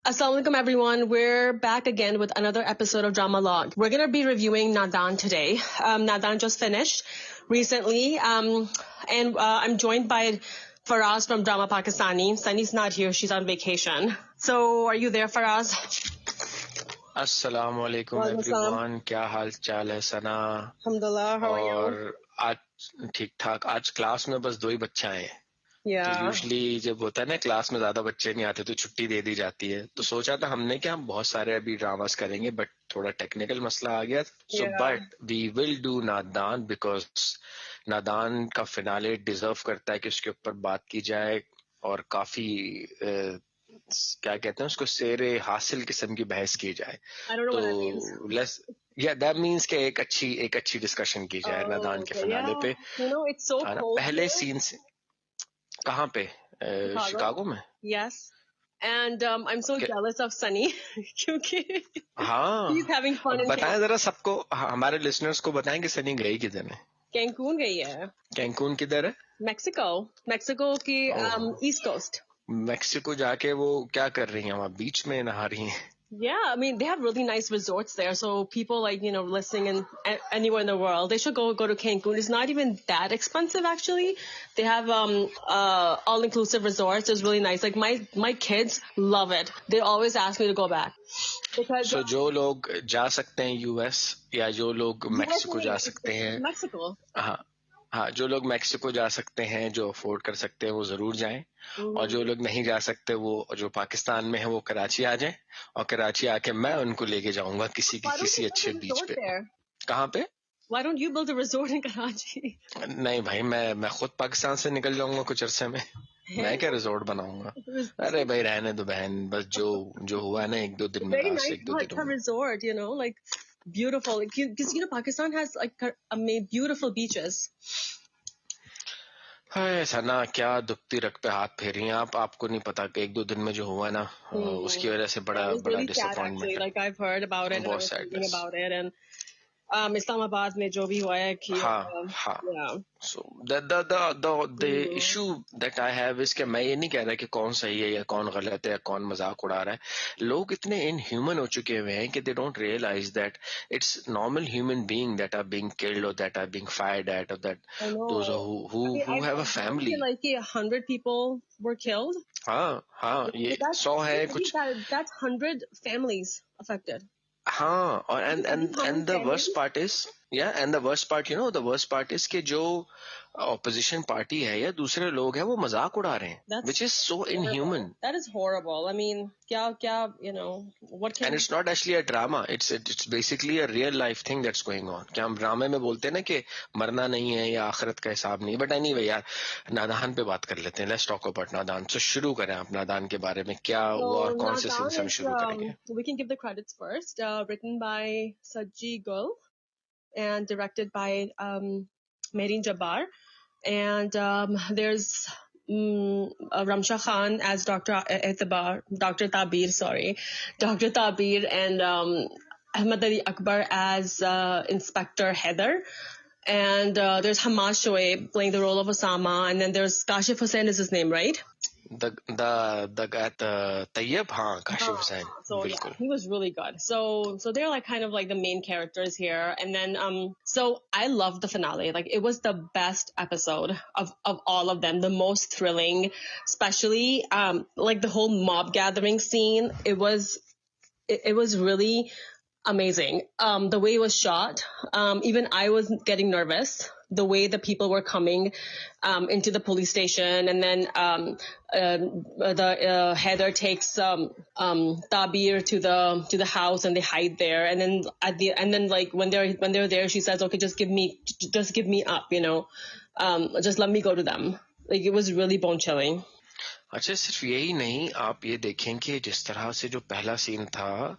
Assalamualaikum everyone. We're back again with another episode of Drama Log. We're going to be reviewing Nadan today. Nadan just finished recently. And I'm joined by Faraz from Drama Pakistani. Sunny's not here. She's on vacation. So are you there, Faraz? अस्सलाम वालेकुम everyone, क्या हाल चाल है सना? Alhamdulillah, how are you? और आज ठीक ठाक. आज क्लास में बस 2 ही बच्चे आए हैं. Yeah. यूजुअली जब होता है ना क्लास में ज्यादा बच्चे नहीं आते तो छुट्टी दे दी जाती है. तो सोचा था हमने कि हम बहुत सारे अभी ड्रामास करेंगे, बट थोड़ा टेक्निकल मसला आ गया. So but we will do Nadaan because Nadaan का फिनाले डिजर्व करता है कि उसके ऊपर बात की जाए. और काफी क्या कहते हैं उसको, शेरे हासिल किस्म की बहस की जाए. तो लेट्स दैट मीन्स कि एक अच्छी डिस्कशन की जाए नादान के फिनाले पे. पहले सीन से कहाँ पे? शिकागो में. Yes. And I'm so jealous of Sunny क्योंकि he's having fun. बताएं जरा सबको, हमारे लिसनर्स को बताएं कि सनी गई किधर है. कैंकून गई है. कैंकून किधर है? मैक्सिको की ईस्ट कोस्ट. मैक्सिको जाके वो क्या कर रही हैं वहाँ? बीच में नहा रही हैं. Yeah, I mean, they have really nice resorts there. So people like, listening in anywhere in the world, they should go to Cancun. It's not even that expensive, actually. They have all-inclusive resorts. It's really nice. Like my kids love it. They always ask me to go back. Because so जो लोग जा सकते हैं US या जो लोग Mexico जा सकते हैं, मैक्सिको, हाँ, जो लोग मैक्सिको जा सकते हैं, जो अफोर्ड कर सकते हैं, वो जरूर जाएं. और जो लोग नहीं जा सकते, वो जो पाकिस्तान में है वो कराची आ जाएं. और कराची आके मैं उनको लेके जाऊंगा किसी अच्छे बीच पे. कहाँ पे? Why don't you build a resort in Karachi? नहीं भाई, मैं खुद पाकिस्तान से निकल जाऊंगा कुछ अरसे में. मैं क्या रिजॉर्ट बनाऊंगा? अरे भाई रहने दो बहन, बस जो हुआ ना 1-2 दिन में. Very nice resort, like beautiful, because Pakistan has like beautiful beaches. हाय सना, क्या दुखती रग पे हाथ फेरी हैं आप. आपको नहीं पता कि 1-2 दिन में जो हुआ ना, उसकी वजह से बड़ा डिसअपॉइंटमेंट है. Like I've heard about it, बहुत sad about it, and Islamabad में जो भी हुआ है कि हाँ. So the issue that I have is कि मैं ये नहीं कह रहा कि कौन सही है या कौन गलत है या कौन मजाक उड़ा रहा है. लोग इतने इनह्यूमन हो चुके हुए हैं कि they don't realize that it's normal human being that are being killed or that are being fired at, or that those who have a family. Like 100 people were killed. हाँ ये 100 है कुछ. That's 100 families affected. हाँ, और and the worst part is, and the worst part is कि जो opposition party है या दूसरे लोग हैं वो मजाक उड़ा रहे हैं, which is so inhuman. That is horrible. I mean, क्या what can? And it's not actually a drama. It's basically a real life thing that's going on. क्या हम ड्रामे में बोलते हैं ना कि मरना नहीं है या आखिरत का हिसाब नहीं. But anyway यार, नादान पे बात कर लेते हैं. Let's talk about नादान. So शुरू करें आप नादान के बारे में. क्या हुआ और कौन से सीन से हम शुरू करेंगे? We can give the credits first. Written by Sajji Gul and directed by Mehreen Jabbar. And there's Ramsha Khan as Dr. Tabir, and Ahmad Ali Akbar as Inspector Heather. And there's Hamas Shoaib playing the role of Osama, and then there's Kashif Hussain is his name, right? The guy, Tayyib, Kashif Hussain. So yeah, he was really good. So they're like kind of like the main characters here. And then so I loved the finale. Like it was the best episode of all of them, the most thrilling, especially like the whole mob gathering scene. It was really amazing. The way it was shot, even I was getting nervous. The way the people were coming into the police station, and then the Heather takes Tabir to the house, and they hide there. And then like when they're there, she says, "Okay, just give me up, just let me go to them." Like it was really bone chilling. अच्छा, सिर्फ यही नहीं, आप ये देखें कि जिस तरह से जो पहला सीन था,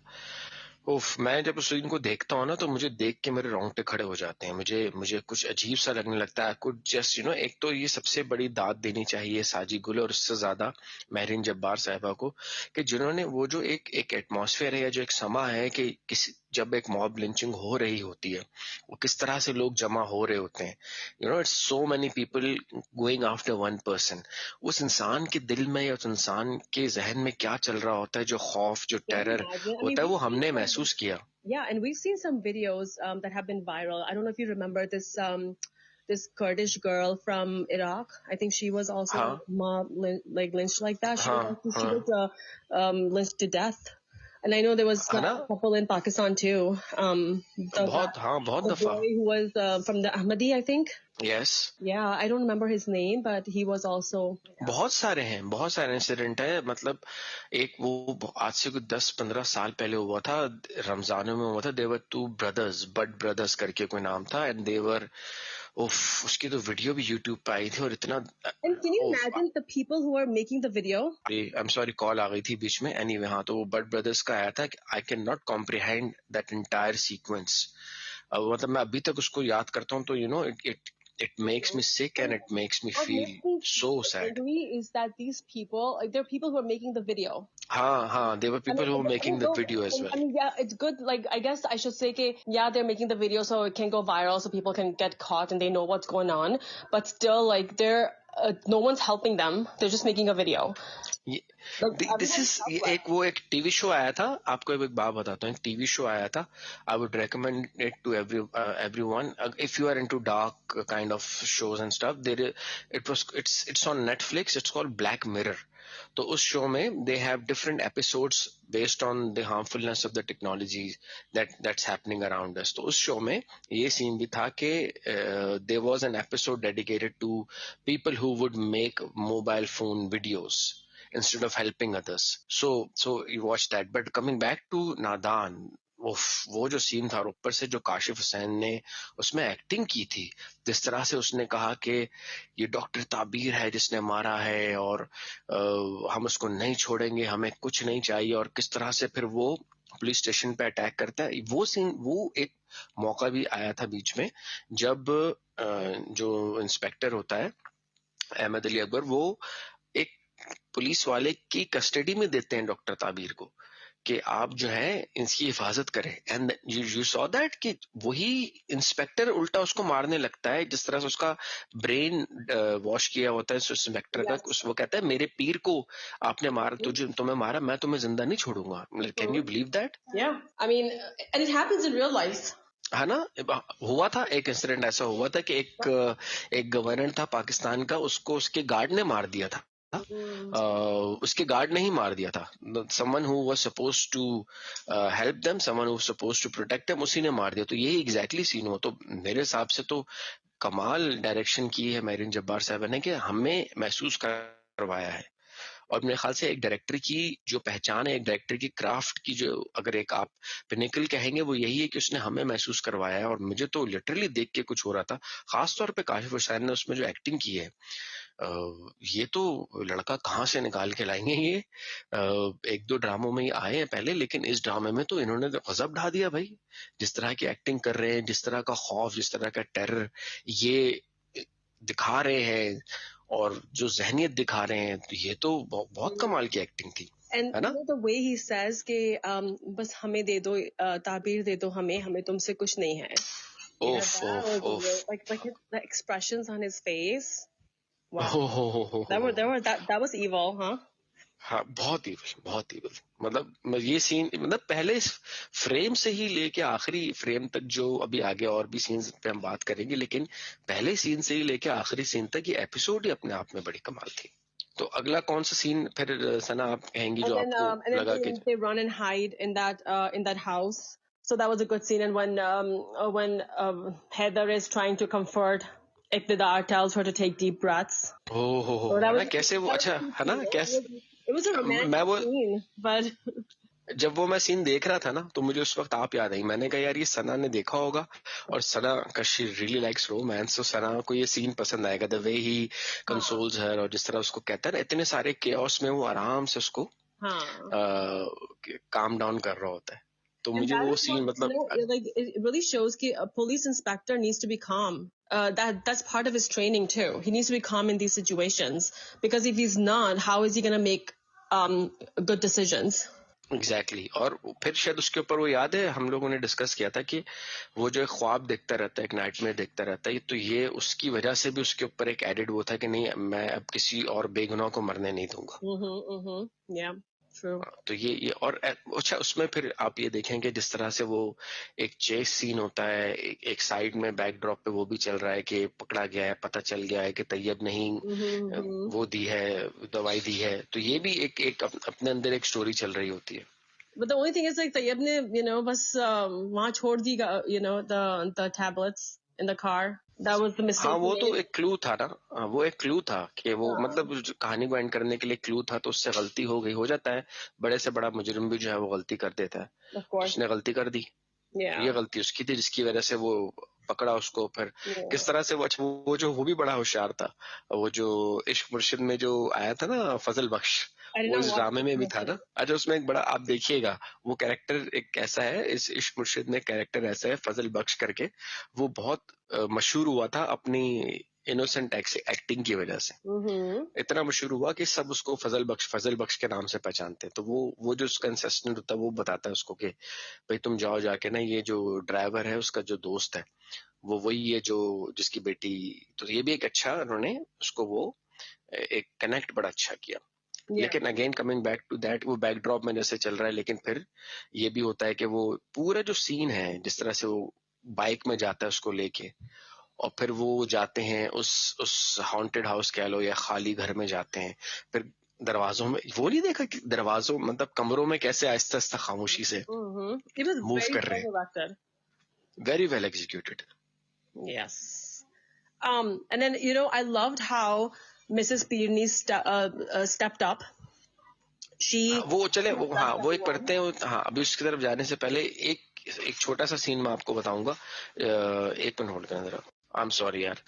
मैं जब उस सीन को देखता हूँ ना तो मुझे देख के मेरे रोंगटे खड़े हो जाते हैं. मुझे कुछ अजीब सा लगने लगता है. कुछ जस्ट एक तो ये सबसे बड़ी दाद देनी चाहिए साजी गुल और उससे ज्यादा मेहरीन जब्बार साहिबा को, कि जिन्होंने वो जो एक एटमॉस्फेयर है या जो एक समा है कि जब एक मॉब लिंचिंग हो रही होती है, वो किस तरह से लोग जमा हो रहे होते हैं, it's so many people going after one person. उस इंसान के दिल में या उस इंसान के जहन में क्या चल रहा होता है, जो खौफ, जो Can you terror imagine? I mean, होता है, we've वो seen हमने some, महसूस किया. yeah, and we've seen some videos that have been viral. I don't know if you remember this Kurdish girl from Iraq. I think she was also हाँ like lynched like that. She हाँ was हाँ. lynched to death. And I know there was है a ना. couple in Pakistan too. बहुत The दफा. boy who was from the Ahmadi, I think. Yes. Yeah, I don't remember his name, but he was also. बहुत सारे incident है. मतलब एक वो आज से कुछ 10-15 साल पहले हुआ था, रमजानों में हुआ था. देवर टू ब्रदर्स, बट ब्रदर्स करके कोई नाम था, एंड देवर, उसकी तो वीडियो भी यूट्यूब पे आई थी. और इतना, And can you imagine the people who are making the video? I am sorry, call आ गई थी बीच में. एनीवे, हाँ, तो वो बट ब्रदर्स का आया था. I can not comprehend that entire sequence. मतलब मैं अभी तक उसको याद करता हूँ तो it makes me sick and it makes me feel so sad. Is that these people, like, there are people who are making the video. हाँ, there were people who were making the video as I well. mean, yeah, it's good. Like, I guess I should say, yeah, they're making the video so it can go viral, so people can get caught and they know what's going on. But still, like, no one's helping them. They're just making a video. This is एक TV show आया था. आपको एक बात बताता हूँ. एक TV show आया था. I would recommend it to everyone if you are into dark kind of shows and stuff. It's on Netflix. It's called Black Mirror. तो उस शो में they have different episodes based on the harmfulness of the technology that's happening around us. तो उस show में ये scene भी था कि there was an episode dedicated to people who would make mobile phone videos instead of helping others. So you watch that. But coming back to नादान, वो जो सीन था, और ऊपर से जो काशिफ हुसैन ने उसमें एक्टिंग की थी, जिस तरह से उसने कहा कि ये डॉक्टर ताबीर है जिसने मारा है, और हम उसको नहीं छोड़ेंगे, हमें कुछ नहीं चाहिए, और किस तरह से फिर वो पुलिस स्टेशन पे अटैक करता है. वो सीन, वो एक मौका भी आया था बीच में जब जो इंस्पेक्टर होता है अहमद अली अकबर, वो एक पुलिस वाले की कस्टडी में देते हैं डॉक्टर ताबीर को कि आप जो है इसकी हिफाजत करें. एंड यू सॉ दैट कि वही इंस्पेक्टर उल्टा उसको मारने लगता है, जिस तरह से उसका ब्रेन वॉश किया होता है इंस्पेक्टर का. वो कहता है मेरे पीर को आपने मारा, तुम्हें मारा, मैं तुम्हें जिंदा नहीं छोड़ूंगा. Can you believe that? Yeah, I mean, and it happens in real life. है ना. हुआ था एक इंसिडेंट, ऐसा हुआ था कि एक गवर्नर था पाकिस्तान का, उसको उसके गार्ड ने मार दिया था. उसके गार्ड ने ही मार दिया था. someone who was supposed to help them, someone who was supposed to protect them, उसी ने मार दिया. तो यही एग्जैक्टली सीन हुआ. तो मेरे हिसाब से तो कमाल डायरेक्शन की है मेहरीन जब्बार साहब ने कि हमें महसूस करवाया है. और मेरे ख्याल से एक डायरेक्टर की जो पहचान है, एक डायरेक्टर की क्राफ्ट की जो अगर एक आप पिनिकल कहेंगे, वो यही है कि उसने हमें महसूस करवाया है. और मुझे तो लिटरली देख के कुछ हो रहा था, खासतौर पे काशिफ हुसैन ने उसमें जो एक्टिंग की है. ये तो लड़का कहाँ से निकाल के लाएंगे ये. एक दो ड्रामों में ही आए हैं पहले, लेकिन इस ड्रामे में तो इन्होंने गजब ढा दिया भाई. जिस तरह की एक्टिंग कर रहे हैं, जिस तरह का खौफ, जिस तरह का टेरर ये दिखा रहे हैं, और जो जहनियत दिखा रहे हैं, तो ये तो बहुत कमाल की एक्टिंग थी. And you know, the way he says कि बस हमें दे दो, ताबीर दे दो हमें तुमसे कुछ नहीं है. Like the expressions on his face. Wow. That was evil, huh? हाँ, बहुत evil. मतलब ये सीन, मतलब पहले फ्रेम से ही लेके आखिरी फ्रेम तक, जो अभी आगे और भी सीन्स पे हम बात करेंगे, लेकिन पहले सीन से ही लेके आखिरी सीन तक ये एपिसोड ही अपने आप में बड़ी कमाल थी. तो अगला कौन सा सीन फिर सना आप कहेंगी जो आपको लगा कि they run and hide in that house? So that was a good scene. And when Heather is trying to comfort Iqtidar, tells her to take deep breaths. कैसे वो, अच्छा है ना, कैसे it was a romantic scene, but जब वो मैं scene देख रहा था ना, तो मुझे उस वक्त आप याद आई. मैंने कहा यार ये सना ने देखा होगा, और सना का शी रियली लाइक्स रोमांस, तो सना को ये सीन पसंद आएगा. द वे ही कंसोल्स हर, और जिस तरह उसको कहता है ना, इतने सारे केओस में वो आराम से उसको काम डाउन कर रहा होता है. तो मुझे वो सीन, मतलब like it really shows कि a police inspector needs to be calm. That's part of his training too. He needs to be calm in these situations, because if he's not, how is he going to make good decisions? Exactly और फिर शायद उसके ऊपर वो याद है हम लोगों ने डिस्कस किया था कि वो जो एक ख्वाब देखता रहता है, एक नाइटमेयर देखता रहता है, तो ये उसकी वजह से भी उसके ऊपर एक एडेड वो था कि नहीं मैं अब किसी और बेगुनाह को मरने नहीं दूंगा। Yeah, true. तो ये और अच्छा उसमें फिर आप ये देखेंगे जिस तरह से वो एक चेस सीन होता है, एक साइड में बैकड्रॉप पे वो भी चल रहा है कि पकड़ा गया है, पता चल गया है कि तैयब नहीं वो दी है, दवाई दी है, तो ये भी एक एक अपने अंदर एक स्टोरी चल रही होती है। But the only thing is like Tayyab ne, बस वहाँ छोड़ दी, the tablets in the car. That was the mistake हाँ he वो तो made. एक क्लू था ना, वो एक क्लू था कि वो हाँ, मतलब जो कहानी को एंड करने के लिए क्लू था, तो उससे गलती हो गई, हो जाता है, बड़े से बड़ा मुजरिम भी जो है वो गलती कर देता है, of तो course. उसने गलती कर दी, Yeah. ये गलती उसकी थी जिसकी वजह से वो पकड़ा उसको। फिर Yeah. किस तरह से वो अच्छा वो भी बड़ा होशियार था, वो जो इश्क मुर्शिद में जो आया था ना फजल बख्श, I did वो not इस watch ड्रामे it. में भी था ना। अच्छा उसमें एक बड़ा आप देखिएगा वो कैरेक्टर एक ऐसा है, इस इश्क मुर्शिद में कैरेक्टर ऐसा है फजल बख्श करके, वो बहुत मशहूर हुआ था अपनी इनोसेंट एक्टिंग की वजह से, इतना मशहूर हुआ कि सब उसको फजल बख्श के नाम से पहचानते हैं। तो वो जो उसका कंसिस्टेंट होता है वो बताता है उसको कि भाई तुम जाओ जाके ना ये जो ड्राइवर है उसका जो दोस्त है वो वही है जो जिसकी बेटी, तो ये भी एक अच्छा उन्होंने उसको वो एक कनेक्ट बड़ा अच्छा किया। Yeah. लेकिन again coming back to that, वो बैकड्रॉप में जैसे चल रहा है, लेकिन फिर ये भी होता है कि वो पूरा जो सीन है जिस तरह से वो बाइक में जाता है उसको लेके, और फिर वो जाते हैं उस हॉन्टेड हाउस कह लो या खाली घर में जाते हैं, फिर दरवाजों में वो नहीं देखा कि दरवाजों मतलब कमरों में कैसे आहिस्ता आहिस्ता खामोशी से It was मूव very कर रहे हैं, well directed. Very well executed. Yes. And then I loved how Mrs. Pearney stepped up. She वो चले वो हाँ stepped वो एक everyone. पढ़ते हैं हाँ, अभी उसकी तरफ जाने से पहले एक छोटा सा सीन मैं आपको बताऊंगा, एक मिनट होल्ड करना जरा, आई एम सॉरी यार।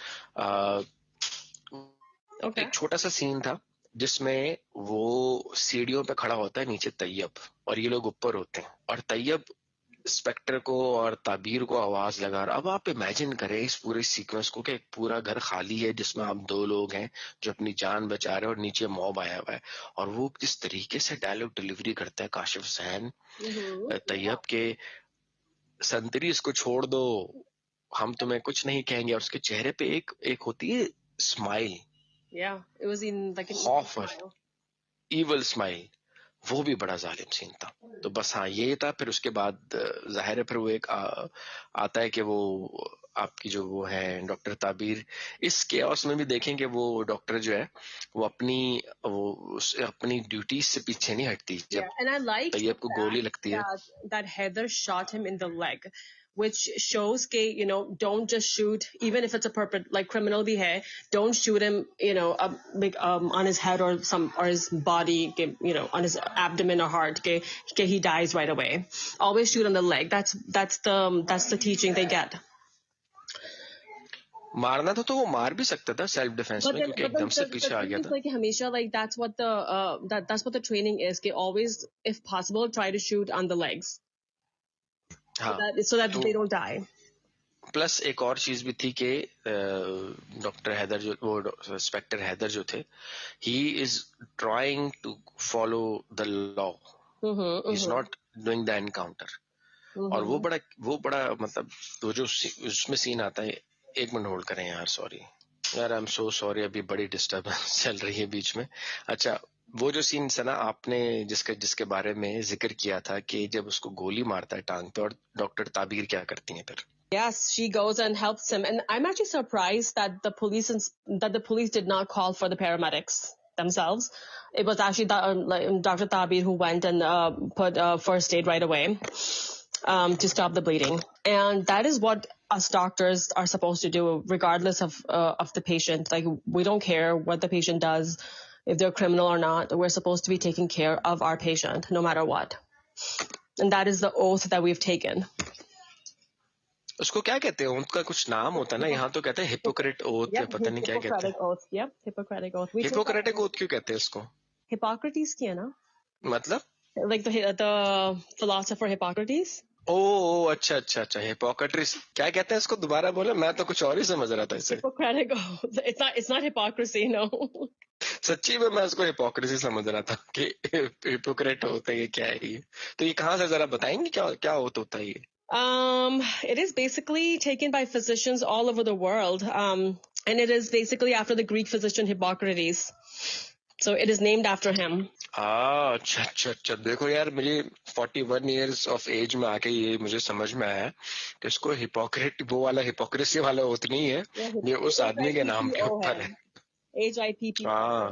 Okay. एक छोटा सा सीन था जिसमें वो सीढ़ियों पे खड़ा होता है नीचे तैयब और ये लोग ऊपर होते हैं, और तैयब स्पेक्टर को और ताबीर को आवाज लगा रहा। अब आप इमेजिन करें इस पूरे सीक्वेंस को कि एक पूरा घर खाली है जिसमें आप दो लोग हैं जो अपनी जान बचा रहे हैं और नीचे मॉब आया हुआ है, और वो किस तरीके से डायलॉग डिलीवरी करता है काशिफ हुसैन तैयब के, संतरी इसको छोड़ दो हम तुम्हें कुछ नहीं कहेंगे, और उसके चेहरे पे एक एक होती है smile, Yeah, it was in like an खौफ और smile. इवल स्माइल, वो भी बड़ा जालिम सीन था। तो बस हाँ ये था। फिर उसके बाद जाहिर है फिर वो एक आता है कि वो आपकी जो वो है डॉक्टर ताबीर, इस केओस में भी देखें कि वो डॉक्टर जो है वो अपनी ड्यूटी से पीछे नहीं हटती Yeah, जब and I liked तैयब को the गोली fact लगती है। that Heather shot him in the leg, which shows that don't just shoot, even if it's a like criminal bhi hai, don't shoot him on his head or his body, on his abdomen or heart ke he dies right away. Always shoot on the leg. That's the teaching they get. मारना था तो वो मार भी सकता था self defence में, क्योंकि एकदम से पीछे आ गया था। Like हमेशा like that's what the training is. कि always, if possible, try to shoot on the legs. हाँ So that तो they don't die. प्लस एक और चीज भी थी कि डॉक्टर हैदर जो वो इंस्पेक्टर हैदर जो थे, he is trying to follow the law, he is not doing the encounter. और वो बड़ा मतलब वो जो उसमें सीन आता है, एक मिनट होल्ड करें यार, सॉरी यार, आई एम सो सॉरी, अभी बड़ी डिस्टर्बेंस चल रही है बीच में। अच्छा वो जो सीन है ना आपने जिसके बारे में जिक्र किया था कि जब उसको गोली मारता है टांग पे, और डॉक्टर ताबीर क्या करती हैं फिर? Yes, she goes and helps him, and I'm actually surprised that the police did not call for the paramedics themselves. It was actually Dr. Tabir who went and put first aid right away to stop the bleeding, and that is what us doctors are supposed to do, regardless of the patient. Like, we don't care what the patient does, if they're criminal or not. We're supposed to be taking care of our patient, no matter what, and that is the oath that we've taken. उसको क्या कहते हैं, उनका कुछ नाम होता है ना, यहाँ तो कहते हैं हिपोक्रेट ओथ या पता नहीं क्या कहते हैं। Oath. Yep, Hippocratic oath. Hippocratic oath क्यों कहते हैं उसको? Hippocrates की है ना? मतलब Like the philosopher Hippocrates. ओ अच्छा अच्छा अच्छा, हिपोक्रेसी क्या कहते हैं इसको, दोबारा बोले, मैं तो कुछ और ही समझ रहा था इसे। Hippocratic oath. It's not hypocrisy, no. सच्ची में मैं इसको हिपोक्रेसी समझ रहा था कि हिपोक्रेट होता है ये, क्या है ये। तो ये कहाँ से, जरा बताएंगे क्या क्या होता है ये? It is basically taken by physicians all over the world. And it is basically after the Greek physician Hippocrates. So it is named after him. अच्छा अच्छा अच्छा, देखो यार, मेरी 41 ईयर्स ऑफ एज में आके ये मुझे समझ में आया कि इसको हिपोक्रेट, वो वाला हिपोक्रेसी वाला ओथ नहीं है, Yeah, ये उस आदमी के नाम के HIPPO ऊपर है. है। HIPPO. हाँ,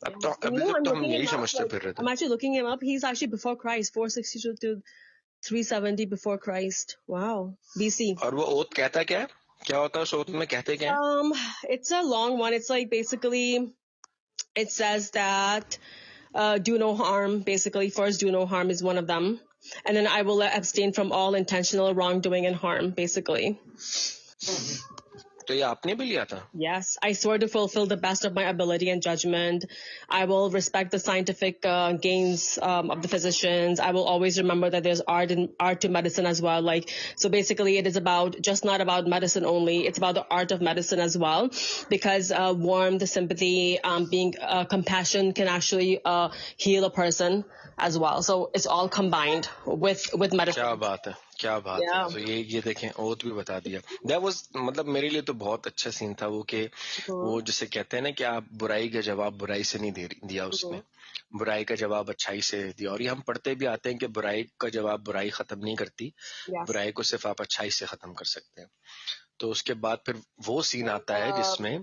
अब तो Yeah. And अभी तक I'm तो हम looking यही him up. समझते Like, फिर रहे I'm थे। actually looking him up. He's actually before Christ, 462 to 370 before Christ. Wow. BC. और वो ओथ कहता क्या है, क्या होता है उस ओथ में, कहते क्या है? It's a long one. It's like basically it says that do no harm. Basically, first do no harm is one of them, and then I will abstain from all intentional wrongdoing and harm. Basically, तो ये आपने भी लिया था? yes, I swear to fulfill the best of my ability and judgment. I will respect the scientific gains of the physicians. I will always remember that there's art to medicine as well. Like, so basically, it is about just not about medicine only. It's about the art of medicine as well, because warmth, sympathy, being compassion can actually heal a person as well. So it's all combined with क्या medicine. बात है, क्या बात है। Yeah. तो ये देखें, oath भी बता दिया। दैट वाज, मतलब मेरे लिए तो बहुत अच्छा सीन था वो, कि वो जिसे कहते हैं ना कि आप बुराई का जवाब बुराई से नहीं दिया उसने, बुराई का जवाब अच्छाई से दिया। और ये हम पढ़ते भी आते हैं कि बुराई का जवाब बुराई खत्म नहीं करती, Yes. बुराई को सिर्फ आप अच्छाई से खत्म कर सकते हैं। तो उसके बाद फिर वो सीन आता है जिसमें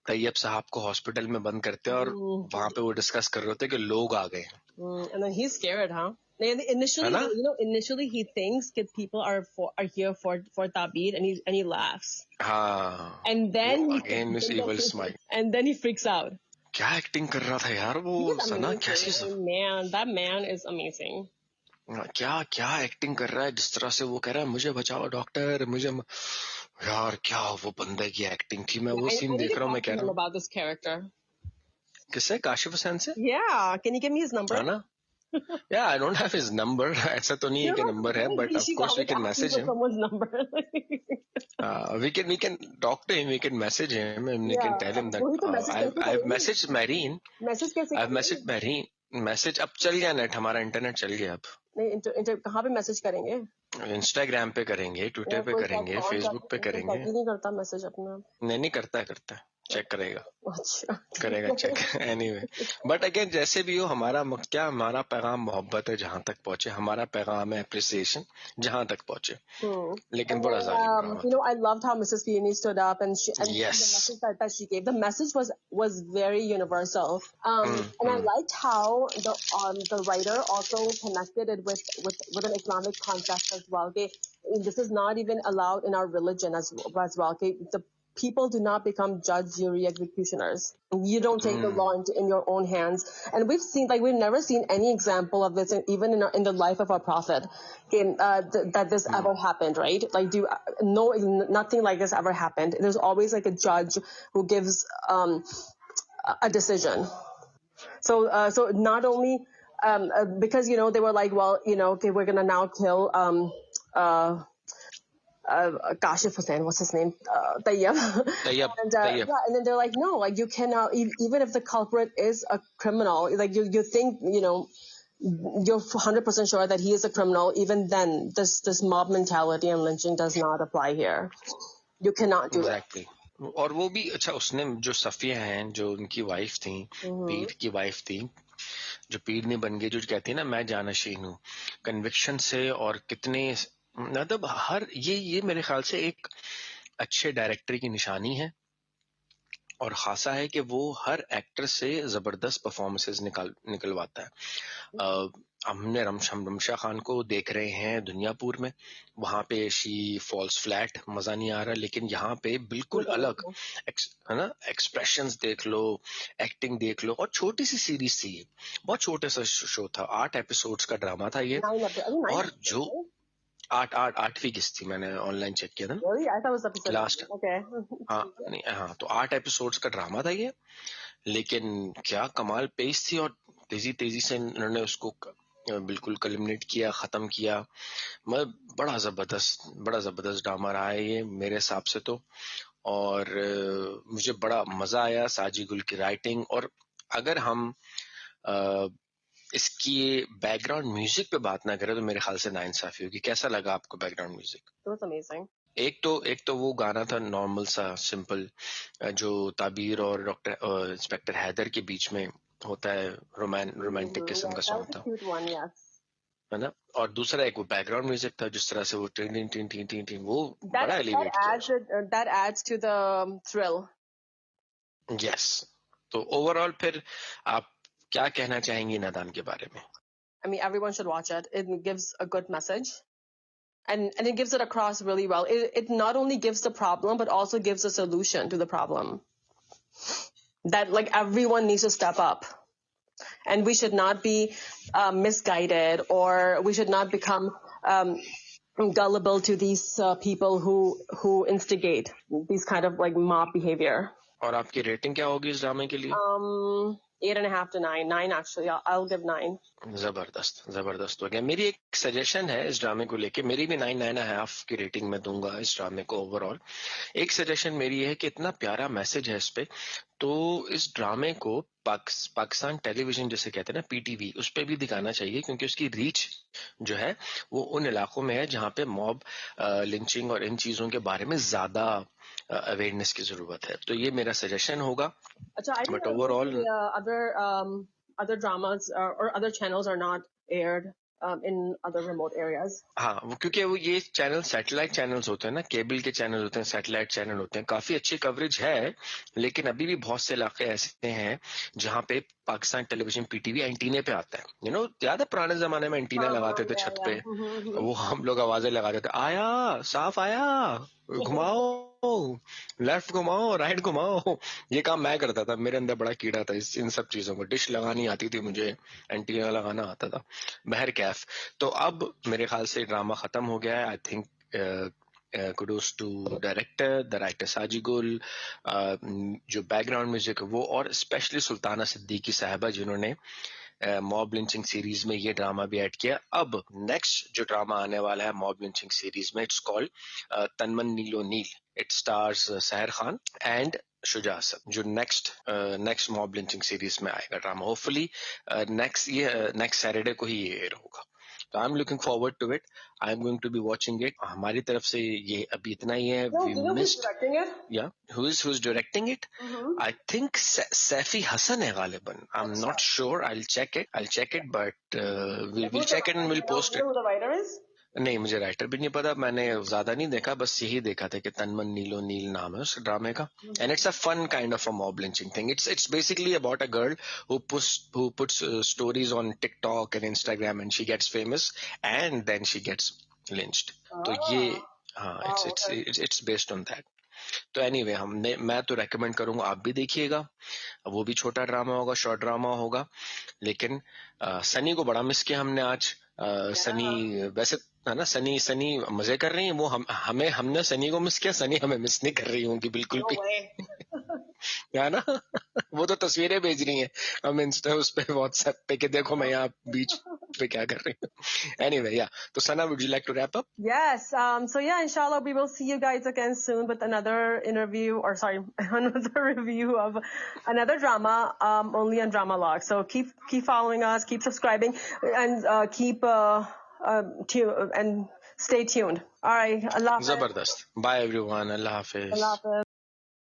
तैयब साहब को हॉस्पिटल में बंद करते हैं, और वहां पे वो डिस्कस कर रहे होते हैं कि लोग आ गए हैं, And then he's scared, huh? And है initially, ना? initially he thinks that people are here for Tabir, and he laughs, हाँ, and then again miss evil smile. and then he freaks out. क्या एक्टिंग कर रहा था यार वो He's सना, amazing. कैसी I mean, man, that man is amazing. क्या क्या एक्टिंग कर रहा है, जिस तरह से वो कह रहा है मुझे बचाओ डॉक्टर, यार क्या वो बंदे की एक्टिंग थी। मैं वो I सीन need देख to रहा हूँ, मैं talk कह to रहा him हूँ about this character. किससे, काशिफ हुसैन से? Yeah, can you give me his number? है ना? या I don't have his number, ऐसा तो नहीं है You कि know, नंबर है, but of she's course we always can asking message for him. someone's number. We can talk to him, we can message him, and we can Yeah, tell him that वही तो message कैसे I've करेंगे? messaged Marine, message कैसे I've करेंगे? messaged Marine, message अब चल गया net, हमारा इंटरनेट चल गया अब। नहीं, इंटर कहाँ पे मैसेज करेंगे? इंस्टाग्राम पे करेंगे, ट्विटर यार पे कोई करेंगे, ऑन फेसबुक पे कोई करेंगे। चेक ही नहीं करता मैसेज अपना। नहीं करता है, चेक करेगा, अच्छा। करेगा चेक। एनीवे, बट अगेन जैसे भी हो, हमारा क्या, हमारा पैगाम मोहब्बत है जहां तक पहुंचे, हमारा पैगाम है अप्रिसिएशन जहां तक पहुंचे। लेकिन And बड़ा then, जालिम ड्रामा you know, था। I loved how Mrs. Peony stood up, and the yes. message that she gave. The message was very universal. And I liked how the writer also connected it with an Islamic concept as well. Okay, this is not even allowed in our religion as well. Okay, the people do not become judge, jury, executioners. You don't take the law in your own hands. And we've never seen any example of this, even in the life of our prophet, that this ever happened, right? Like, nothing like this ever happened. There's always like a judge who gives a decision. So not only because they were like, well, okay, we're gonna now kill Kashif Hussain, what's his name? Tayyab. And then they're like, no, like you cannot, even if the culprit is a criminal, like you think, you're 100% sure that he is a criminal, even then, this mob mentality and lynching does not apply here. You cannot do that. Exactly. और वो भी अच्छा, उसने जो सफिया हैं, जो उनकी wife थी, पीर की वाइफ थी, जो पीरनी बन गई, जो कहती है ना मैं जानशीन हूँ, कन्विक्शन से, और कितने, मतलब हर ये मेरे ख्याल से एक अच्छे डायरेक्टर की निशानी है, और खासा है कि वो हर एक्टर से जबरदस्त परफॉर्मेंसेस निकलवाता है। हमने रमशा खान को देख रहे हैं दुनियापुर में, वहां पे शी फॉल्स फ्लैट, मजा नहीं आ रहा, लेकिन यहाँ पे बिल्कुल अलग है ना, एक्सप्रेशंस देख लो, एक्टिंग देख लो। और छोटी सी सीरीज थी ये, बहुत छोटा सा शो था, 8 एपिसोड्स का ड्रामा था ये, और जो 8वीं किस्त थी, मैंने ऑनलाइन चेक किया था Really? I thought it was episode. Last. Okay. हाँ नहीं, हाँ तो 8 एपिसोड्स का ड्रामा था ये, लेकिन क्या कमाल पेस थी, और तेजी से इन्होंने उसको बिल्कुल कल्मिनेट किया, खत्म किया। मैं बड़ा जबरदस्त ड्रामा रहा है ये मेरे हिसाब से तो। और मुझे बड़ा मजा आया, साजी गुल की राइटिंग। और अगर हम अ, इसकी बैकग्राउंड म्यूजिक पे बात ना करें तो मेरे ख्याल से नाइंसाफी होगी। कैसा लगा आपको background music? It was amazing. एक तो वो गाना था नॉर्मल सा सिंपल, जो ताबीर और डॉक्टर इंस्पेक्टर हैदर के बीच में होता है, रोमांटिक किस्म Yes, का that was सॉन्ग a था, cute one. Yes. है ना? और दूसरा एक वो बैकग्राउंड म्यूजिक था, जिस तरह से वो tin tin tin tin tin tin, वो That बड़ा एलिवेट किया that adds to the thrill. उसको। यस। तो ओवरऑल फिर आप क्या कहना चाहेंगी नादान के बारे में? I mean, everyone should watch it. It gives a good message. And it gives it across really well. It not only gives the problem, but also gives a solution to the problem. That like everyone needs to step up. And we should not be misguided, or we should not become gullible to these people who instigate these kind of like mob behavior. और आपकी rating क्या होगी इस ड्रामे के लिए? 8.5 to 9. 9 actually. I'll give 9. जबरदस्त हो गया। मेरी एक सजेशन है इस ड्रामे को लेके, मेरी भी 9.5 की रेटिंग में दूंगा इस ड्रामे को ओवरऑल। एक सजेशन मेरी है कि इतना प्यारा मैसेज है इस पे, तो इस ड्रामे को पाकिस्तान टेलीविजन जैसे कहते हैं ना, पीटीवी, उस पे भी दिखाना चाहिए, क्योंकि उसकी रीच जो है वो उन इलाकों में है जहाँ पे मॉब लिंचिंग और इन चीजों के बारे में ज्यादा अवेयरनेस की जरूरत है। तो ये मेरा सजेशन होगा। Achha, I think but overall other dramas or other channels are not aired in other remote areas. हाँ, क्योंकि वो ये चैनल सैटेलाइट चैनल्स होते हैं ना, केबल के चैनल होते हैं, सैटेलाइट चैनल होते हैं, काफी अच्छी कवरेज है, लेकिन अभी भी बहुत से इलाके ऐसे हैं जहाँ पे पाकिस्तान टेलीविजन पीटीवी एंटीने पे आता है। याद है पुराने जमाने में एंटीना लगाते थे छत पे, वो हम लोग आवाजें लगाते थे, आया साफ आया, घुमाओ, लेफ्ट घुमाओ, राइट घुमाओ। ये काम मैं करता था, मेरे अंदर बड़ा कीड़ा था इन सब चीजों को। डिश लगानी आती थी मुझे, एंटीना लगाना आता था। बहर कैफ, तो अब मेरे ख्याल से ड्रामा खत्म हो गया है। I think kudos to director, the writer Saji Gul, जो बैकग्राउंड म्यूजिक है वो, और स्पेशली सुल्ताना सिद्दीकी साहिबा जिन्होंने मॉब लिंचिंग सीरीज में ये ड्रामा भी ऐड किया। अब नेक्स्ट जो ड्रामा आने वाला है मॉब लिंचिंग सीरीज में, इट्स कॉल्ड तनमन नीलो नील। इट स्टार्स सहर खान एंड शुजा असद, जो नेक्स्ट मॉब लिंचिंग सीरीज में आएगा ड्रामा। होपफुली नेक्स्ट सैटरडे को ही ये एयर होगा। तो I am looking forward to it, I am going to be watching it. हमारी तरफ से ये अभी इतना ही है। No, we do you know who's missed, directing it? या who's directing it? I think Saifi Hassan है गालिबन। I'm not sure. I'll check it, but we'll check it and we'll post You it. know who the writer is? नहीं, मुझे writer भी नहीं पता, मैंने ज्यादा नहीं देखा, बस यही देखा था कि तनमन नीलो नील नाम है उस ड्रामे का। And it's a fun kind of a mob lynching thing. It's basically about a girl who puts stories on TikTok and Instagram and she gets famous and then she gets lynched. तो ये हाँ, it's based on that. तो anyway मैं तो recommend करूंगा, आप भी देखिएगा। वो भी छोटा ड्रामा होगा, शॉर्ट ड्रामा होगा, लेकिन सनी को बड़ा मिस किया हमने आज। सनी वैसे है ना, सनी मजे कर रही है, वो हमने सनी को मिस किया, सनी हमें मिस नहीं कर रही होंगी बिल्कुल No भी, way. है ना? वो तो तस्वीरें भेज रही हैं हम इंस्टा उस पे व्हाट्सएप पे कि देखो मैं यहाँ बीच पे क्या कर रही हूँ। एनीवे या, तो Sana, would you like to wrap up? Yes. So yeah, inshallah, we will see you guys again soon with another interview, or sorry, another review of another drama, only on Drama Log. So keep following us, keep subscribing, and and stay tuned. All right. Allah Hafiz. जबरदस्त। Bye everyone, अल्लाह हाफिज। Allah Hafiz.